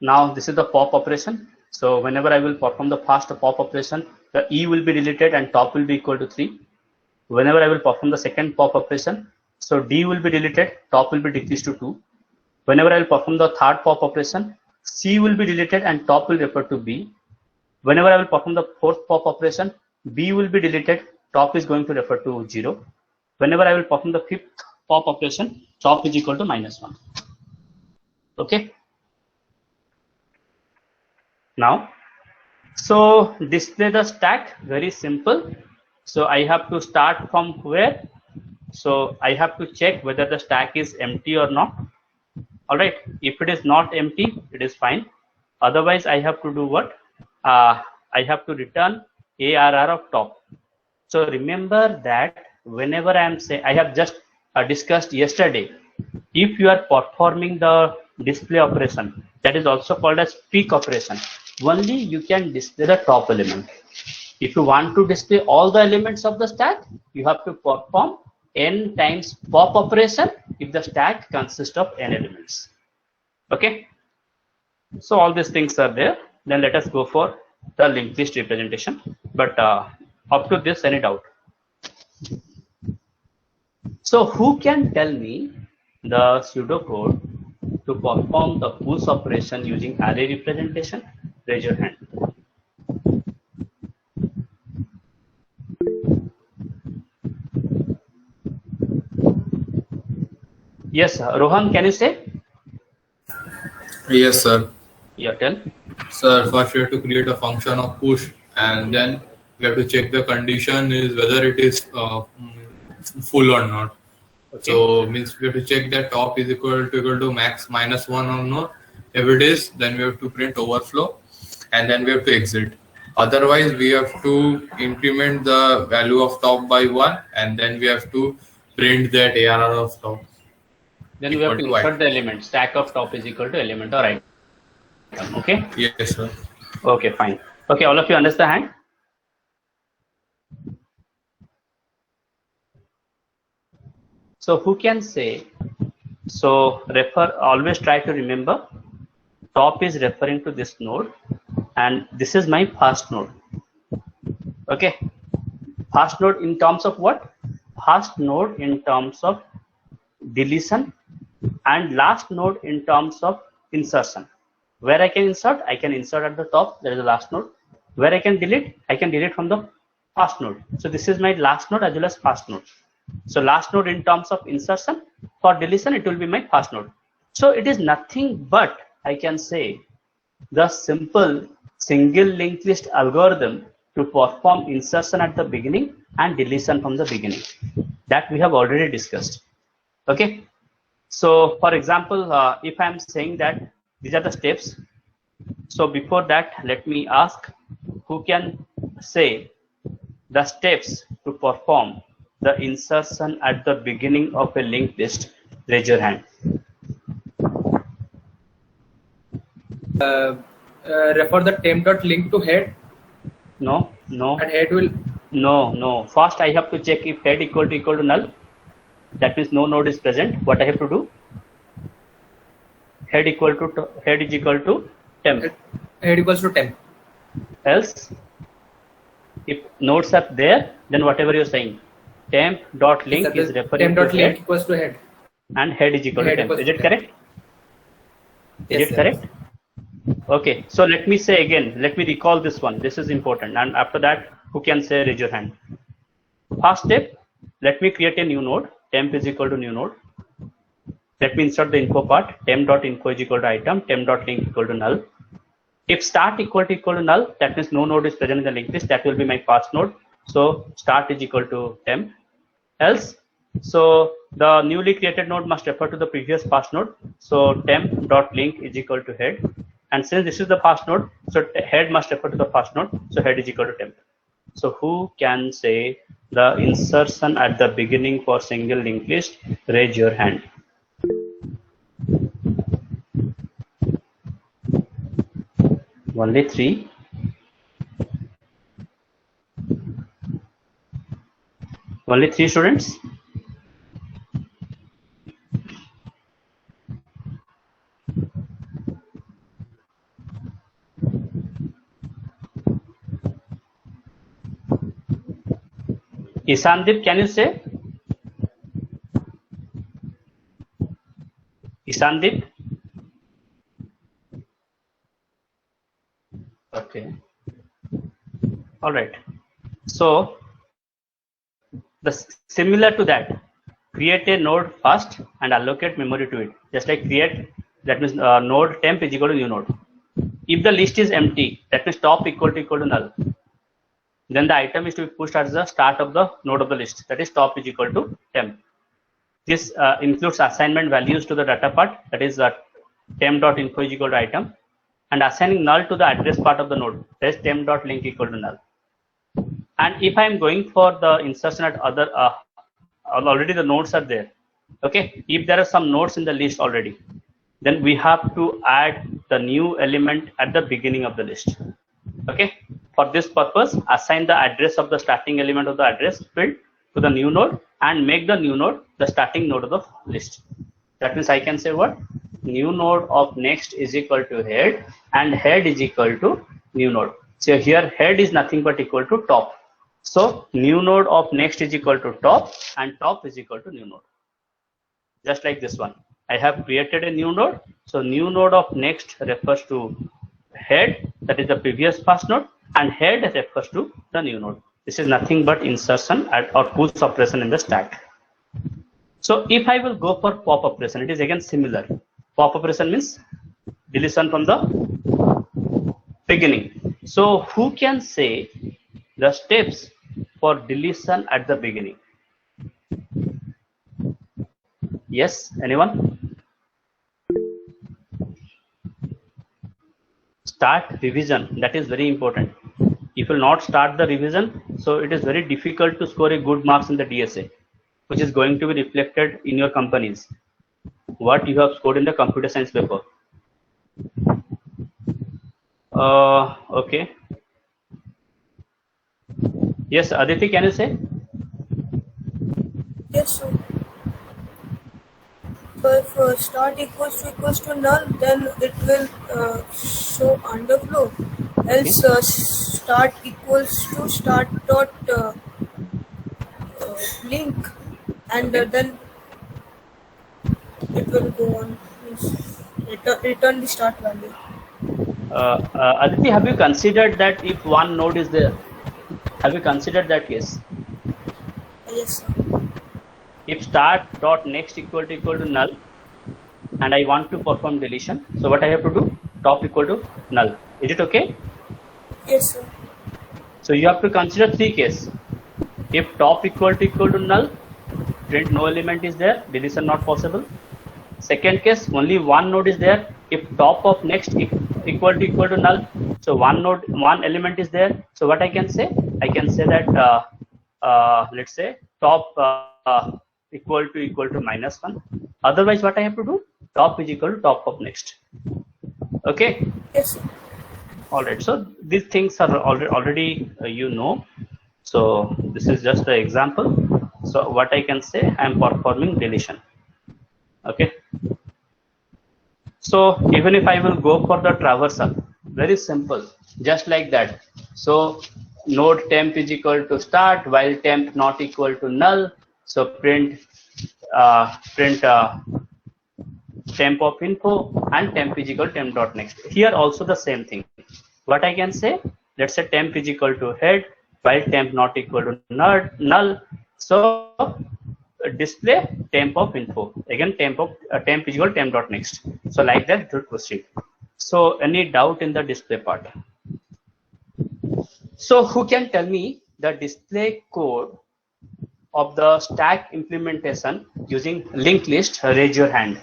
Now this is the pop operation. So whenever I will perform the first pop operation, the E will be deleted and top will be equal to 3. Whenever I will perform the second pop operation, so D will be deleted, top will be decreased to 2. Whenever I will perform the third pop operation, C will be deleted and top will refer to B. Whenever I will perform the fourth pop operation, B will be deleted. Top is going to refer to 0. Whenever I will perform the fifth pop operation, top is equal to -1. Okay. Now, so display the stack, very simple. So I have to start from where? So I have to check whether the stack is empty or not. All right. If it is not empty, it is fine. Otherwise, I have to do what? I have to return ARR of top. So remember that whenever I am saying, I have just discussed yesterday, if you are performing the display operation, that is also called as peek operation, only you can display the top element. If you want to display all the elements of the stack, you have to perform n times pop operation if the stack consists of n elements. Okay. So all these things are there. Then let us go for the linked list representation. But up to this, any doubt? So who can tell me the pseudocode to perform the push operation using array representation? Raise your hand. Yes, Rohan, can you say? Yes, sir. Yeah, tell. Sir, first we have to create a function of push, and then we have to check the condition is whether it is full or not. Okay. So means we have to check that top is equal to max -1 or not. If it is, then we have to print overflow, and then we have to exit. Otherwise, we have to increment the value of top by 1, and then we have to print that ARR of top. Then we have to insert the element. Stack of top is equal to element or item. Okay. Yes, sir. Okay, fine. Okay, all of you understand? So who can say? So always try to remember, top is referring to this node, and this is my first node. Okay. First node in terms of what? First node in terms of deletion, and last node in terms of insertion. Where I can insert at the top, that is the last node. Where I can delete from the first node. So this is my last node as well as first node. So last node in terms of insertion, for deletion it will be my first node. So it is nothing but, I can say, the simple single linked list algorithm to perform insertion at the beginning and deletion from the beginning. That we have already discussed. Okay. So for example, if I am saying that these are the steps. So before that, let me ask, who can say the steps to perform the insertion at the beginning of a linked list? Raise your hand. Refer the temp.link to head. No. And head will. No. First, I have to check if head equal to null. That means no node is present. What I have to do? Head is equal to temp. Head equals to temp. Else, if nodes are there, then whatever you're saying, temp.link is referring to temp.link head, equals to head. and head is equal to temp. Is it correct? Is it correct? Okay. So let me say again. Let me recall this one. This is important. And after that, who can say? Raise your hand. First step. Let me create a new node. Temp is equal to new node. Let me insert the info part. Temp.info is equal to item. Temp.link equal to null. If start equal to null, that means no node is present in the linked list. That will be my first node. So start is equal to temp. Else, so the newly created node must refer to the previous first node. So temp.link is equal to head. And since this is the first node, so head must refer to the first node. So head is equal to temp. So who can say the insertion at the beginning for single linked list? Raise your hand. Only 3. Only 3 students. Isandip, can you say? Isandip? Okay. All right. So similar to that, create a node first and allocate memory to it. Just like create, that means node temp is equal to new node. If the list is empty, that means top equal to null. Then the item is to be pushed at the start of the node of the list. That is top is equal to temp. This includes assignment values to the data part. That is temp.info is equal to item, and assigning null to the address part of the node. That is temp.link equal to null. And if I am going for the insertion at other, already the nodes are there. Okay, if there are some nodes in the list already, then we have to add the new element at the beginning of the list. Okay, for this purpose, assign the address of the starting element of the address field to the new node and make the new node the starting node of the list. That means I can say what? New node of next is equal to head, and head is equal to new node. So here head is nothing but equal to top. So new node of next is equal to top, and top is equal to new node. Just like this one, I have created a new node. So new node of next refers to head, that is the previous first node, and head refers to the new node. This is nothing but insertion or push operation in the stack. So if I will go for pop operation, it is again similar. Pop operation means deletion from the beginning. So who can say the steps for deletion at the beginning? Yes, anyone? Start revision. That is very important. If you will not start the revision, so it is very difficult to score a good marks in the DSA, which is going to be reflected in your companies, what you have scored in the computer science paper. Okay. Yes, Aditi, can you say? Yes, sir. So if start equals to null, then it will show underflow. Else start equals to start dot link, and then it will go on. Return the start value. Aditi, have you considered that if one node is there? Have you considered that case? Yes, sir. If start dot next equal to null, and I want to perform deletion, so what I have to do? Top equal to null. Is it okay? Yes, sir. So you have to consider three cases. If top equal to null, print no element is there, deletion not possible. Second case, only one node is there. If top of next equal to null, so one element is there. So what I can say? I can say that let's say top equal to -1. Otherwise, what I have to do? Top is equal to top of next. Okay. Yes. All right. So these things are already you know. So this is just an example. So what I can say, I am performing deletion. Okay. So even if I will go for the traversal, very simple, just like that. So node temp is equal to start, while temp not equal to null. So print temp of info, and temp is equal to temp dot next. Here also the same thing. What I can say, let's say temp is equal to head, while temp not equal to null. So display temp of info. Again, temp is equal to temp dot next. So like that it will proceed. So any doubt in the display part? So who can tell me the display code of the stack implementation using linked list? Raise your hand.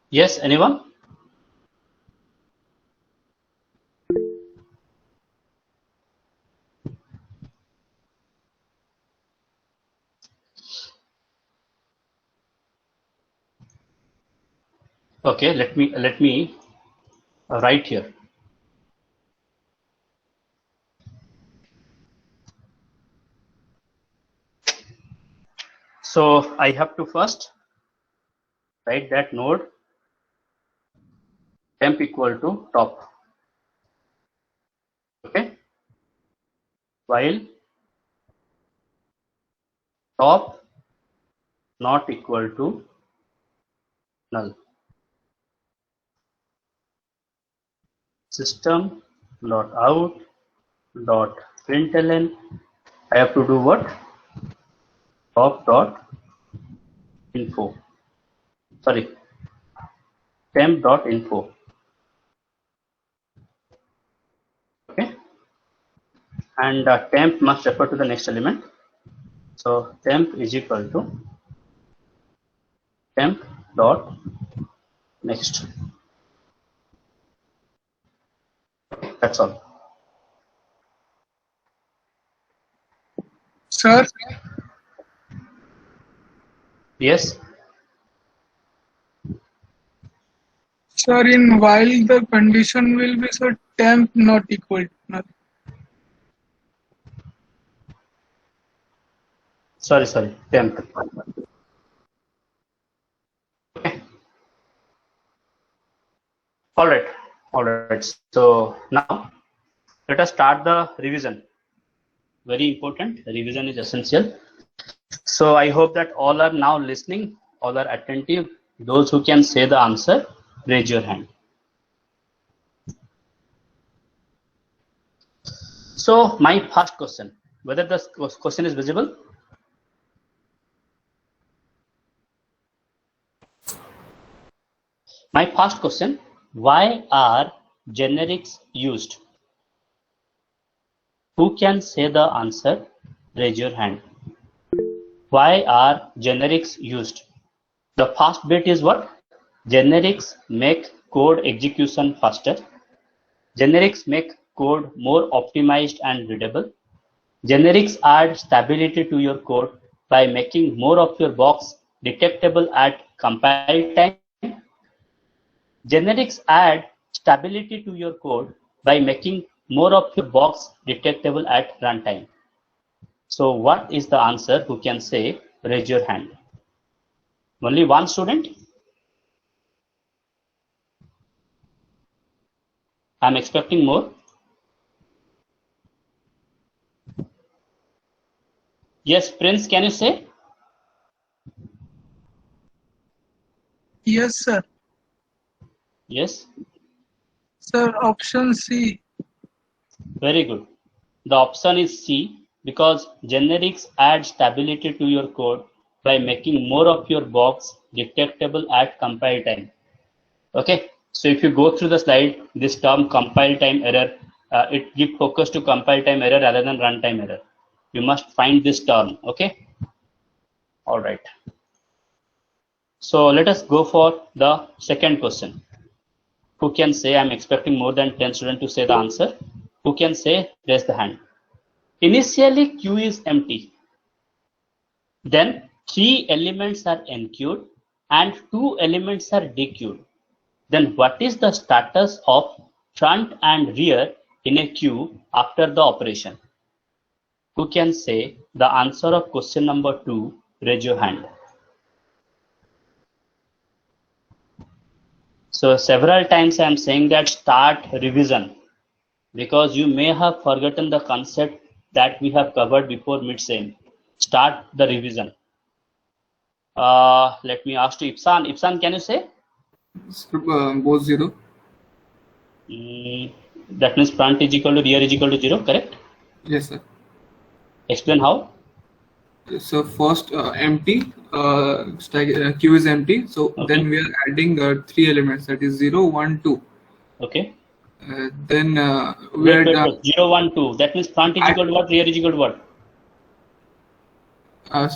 Yes, anyone? Okay, let me write here. So I have to first write that node temp equal to top. Okay, while top not equal to null. system dot out dot println. I have to do what? Top dot info. Sorry, temp dot info. Okay, and temp must refer to the next element. So temp is equal to temp dot next. That's all. Sir, Yes. sir, in while the condition will be so temp not equal to null. Sorry, temp. Okay. All right. So now let us start the revision. Very important. Revision is essential. So I hope that all are now listening, all are attentive. Those who can say the answer, raise your hand. So my first question, whether the question is visible? My first question, why are generics used? Who can say the answer? Raise your hand. Why are generics used? The first bit is what? Generics make code execution faster. Generics make code more optimized and readable. Generics add stability to your code by making more of your box detectable at compile time. Generics add stability to your code by making more of your box detectable at runtime. So what is the answer? Who can say? Raise your hand. Only one student? I'm expecting more. Yes, Prince, can you say? Yes, sir. Yes. Sir, option C. Very good. The option is C, because generics add stability to your code by making more of your box detectable at compile time. Okay, so if you go through the slide, this term compile time error, it gives focus to compile time error rather than runtime error. You must find this term. Okay. All right. So let us go for the second question. Who can say? I'm expecting more than 10 students to say the answer. Who can say? Raise the hand. Initially, queue is empty. Then 3 elements are enqueued and 2 elements are dequeued. Then what is the status of front and rear in a queue after the operation? Who can say the answer of question number 2? Raise your hand. So several times I am saying that start revision, because you may have forgotten the concept that we have covered before mid-sem. Start the revision. Let me ask to Ipsan. Ipsan, can you say? Both 0. That means front is equal to rear is equal to 0, correct? Yes, sir. Explain how. So first empty, queue is empty. So Okay. then we are adding 3 elements, that is 0, 1, 2. Okay. Then we Wait, are 0, 1, 2. That means front is equal to what? Rear is equal to what?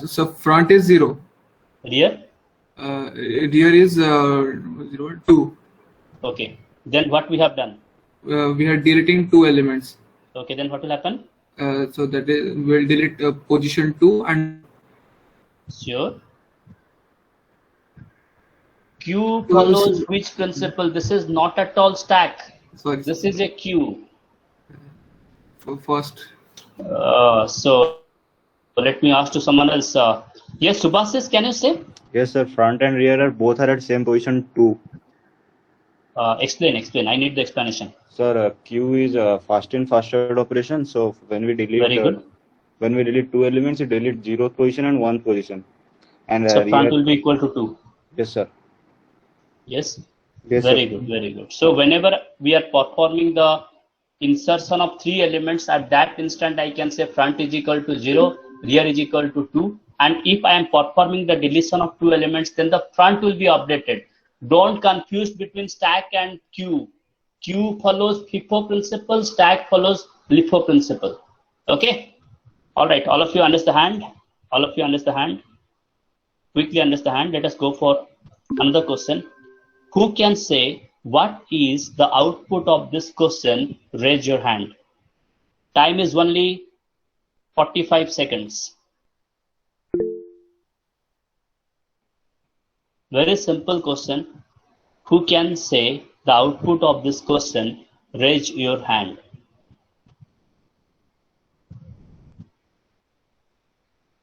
so front is 0. Rear? Rear is 0, 2. Okay. Then what we have done? We are deleting 2 elements. Okay. Then what will happen? So that is, we'll delete position 2 and Sure. Queue follows which principle? This is not at all stack. Sorry. This is a queue. First. So let me ask to someone else. Yes, Subhasis, can you say? Yes, sir. Front and rear are both are at same position 2. Explain. I need the explanation. Sir, queue is fast in fast out operation. So when we delete Very good. when we delete 2 elements, it delete 0th position and 1 position. And So front rear, will be equal to 2. yes, sir. Yes. Yes, Very sir. good. Very good. So whenever we are performing the insertion of 3 elements, at that instant I can say front is equal to 0, rear is equal to 2. And if I am performing the deletion of 2 elements, then the front will be updated. Don't confuse between stack and queue. Queue follows FIFO principle, stack follows LIFO principle. Okay? All right, all of you understand? All of you understand? Quickly understand. Let us go for another question. Who can say what is the output of this question? Raise your hand. Time is only 45 seconds. Very simple question. Who can say the output of this question? Raise your hand.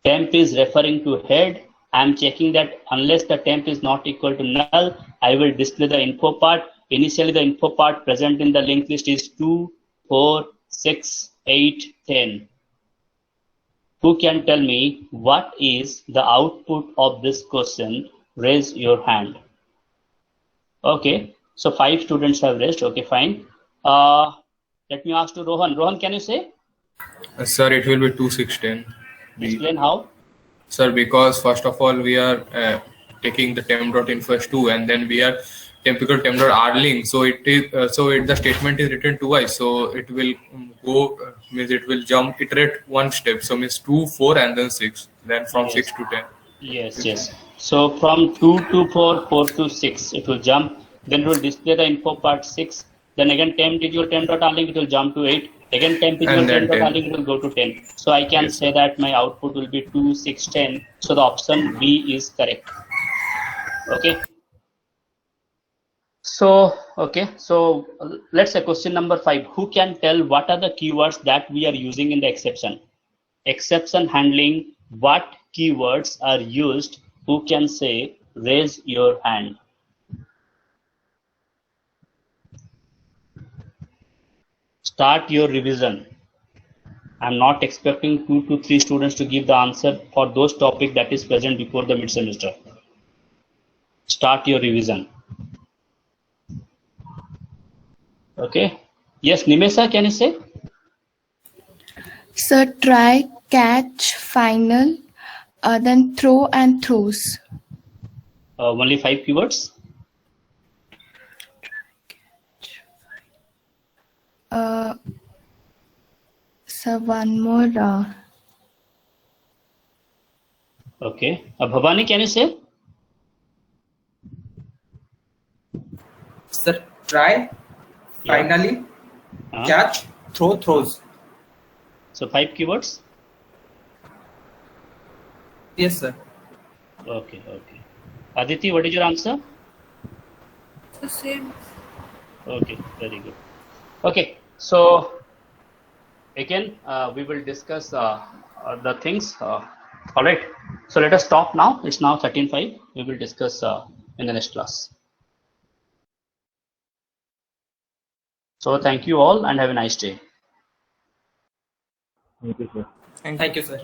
Temp is referring to head. I am checking that unless the temp is not equal to null, I will display the info part. Initially, the info part present in the linked list is 2, 4, 6, 8, 10. Who can tell me what is the output of this question? Raise your hand. Okay, so 5 students have raised. Okay, fine. Let me ask to Rohan. Rohan, can you say? Sir, it will be 2, 6, 10. Explain how. Sir, because first of all, we are taking the temp.info as 2, and then we are typical temp.rlink. So it is the statement is written twice. So it will go means it will jump iterate one step. So means 2, 4, and then 6. Then from 6 to 10. Yes. So from 2 to 4, 4 to 6, it will jump. Then it will display the info part 6. Then again temp is your temp.rlink, it will jump to 8. Again temp is your temp.rlink, it will go to 10. So I can say that my output will be 2, 6, 10. So the option B is correct. Okay. So let's say question number 5. Who can tell what are the keywords that we are using in the exception? Exception handling, what keywords are used? Who can say? Raise your hand. Start your revision. I'm not expecting 2 to 3 students to give the answer for those topics that is present before the mid-semester. Start your revision. Okay. Yes, Nimesha, can you say? So try, catch, final, then throw and throws. Only 5 keywords? So one more. Okay. Bhavani, can you say? Sir, try, finally, catch, throw, throws. So 5 keywords? Yes, sir. Okay. Aditi, what is your answer? The same. Okay, very good. Okay, so again, we will discuss the things. All right, so let us stop now. It's now 13:05. We will discuss in the next class. So thank you all and have a nice day. Thank you, sir. Thank you, sir.